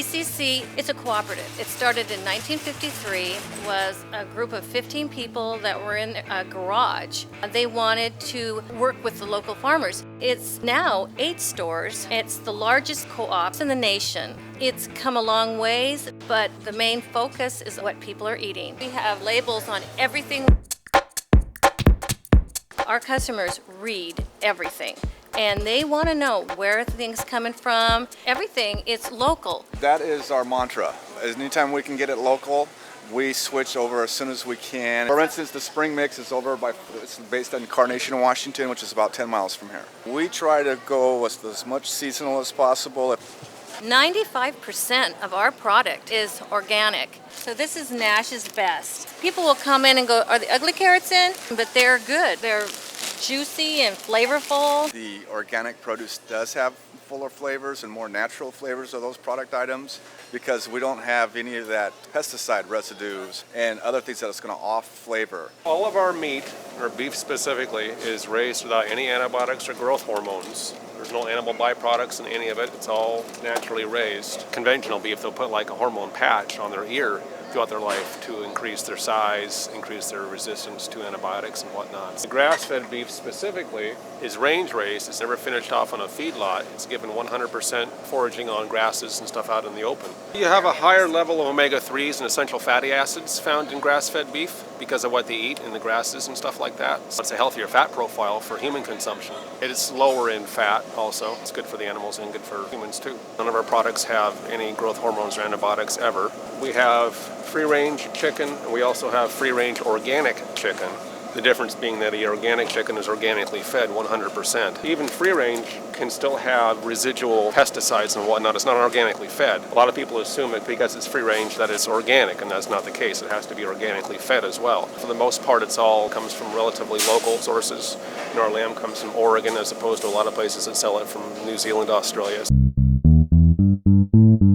PCC, it's a cooperative. It started in 1953, was a group of 15 people that were in a garage. They wanted to work with the local farmers. It's now 8 stores. It's the largest co-op in the nation. It's come a long ways, but the main focus is what people are eating. We have labels on everything. Our customers read everything, and they want to know where things coming from. Everything, it's local. That is our mantra. Anytime we can get it local, we switch over as soon as we can. For instance, the spring mix is it's based in Carnation, Washington, which is about 10 miles from here. We try to go with as much seasonal as possible. 95% of our product is organic. So this is Nash's Best. People will come in and go, are the ugly carrots in? But they're good. They're juicy and flavorful. The organic produce does have fuller flavors and more natural flavors of those product items because we don't have any of that pesticide residues and other things that it's going to off flavor. All of our meat, or beef specifically, is raised without any antibiotics or growth hormones. There's no animal byproducts in any of it. It's all naturally raised. Conventional beef, they'll put like a hormone patch on their ear throughout their life to increase their size, increase their resistance to antibiotics and whatnot. The grass-fed beef specifically is range raised. It's never finished off on a feedlot. It's given 100% foraging on grasses and stuff out in the open. You have a higher level of omega-3s and essential fatty acids found in grass-fed beef because of what they eat in the grasses and stuff like that. So it's a healthier fat profile for human consumption. It is lower in fat also. It's good for the animals and good for humans too. None of our products have any growth hormones or antibiotics ever. We have free-range chicken, and we also have free-range organic chicken. The difference being that the organic chicken is organically fed 100%. Even free-range can still have residual pesticides and whatnot. It's not organically fed. A lot of people assume that because it's free-range that it's organic, and that's not the case. It has to be organically fed as well. For the most part, it's all comes from relatively local sources. And our lamb comes from Oregon as opposed to a lot of places that sell it from New Zealand, Australia.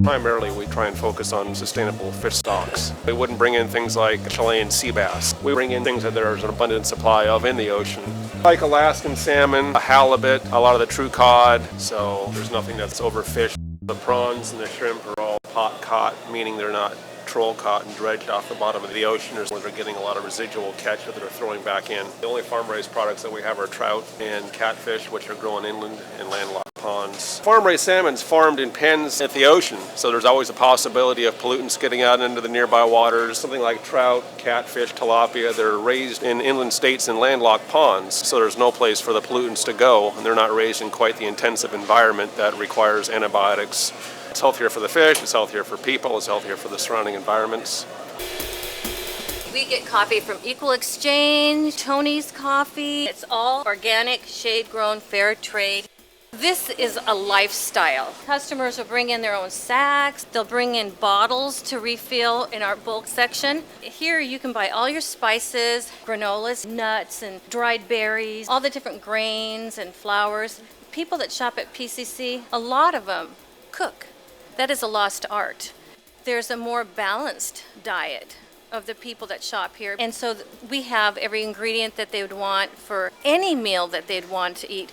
Primarily, we try and focus on sustainable fish stocks. We wouldn't bring in things like Chilean sea bass. We bring in things that there's an abundant supply of in the ocean, like Alaskan salmon, halibut, a lot of the true cod, so there's nothing that's overfished. The prawns and the shrimp are all pot caught, meaning they're not troll caught and dredged off the bottom of the ocean, or they're getting a lot of residual catch that they're throwing back in. The only farm-raised products that we have are trout and catfish, which are grown inland in landlocked ponds. Farm-raised salmon's farmed in pens at the ocean, so there's always a possibility of pollutants getting out into the nearby waters. Something like trout, catfish, tilapia, they're raised in inland states in landlocked ponds, so there's no place for the pollutants to go, and they're not raised in quite the intensive environment that requires antibiotics. It's healthier for the fish, it's healthier for people, it's healthier for the surrounding environments. We get coffee from Equal Exchange, Tony's Coffee. It's all organic, shade-grown, fair trade. This is a lifestyle. Customers will bring in their own sacks. They'll bring in bottles to refill in our bulk section. Here you can buy all your spices, granolas, nuts, and dried berries, all the different grains and flours. People that shop at PCC, a lot of them cook. That is a lost art. There's a more balanced diet of the people that shop here. And so we have every ingredient that they would want for any meal that they'd want to eat.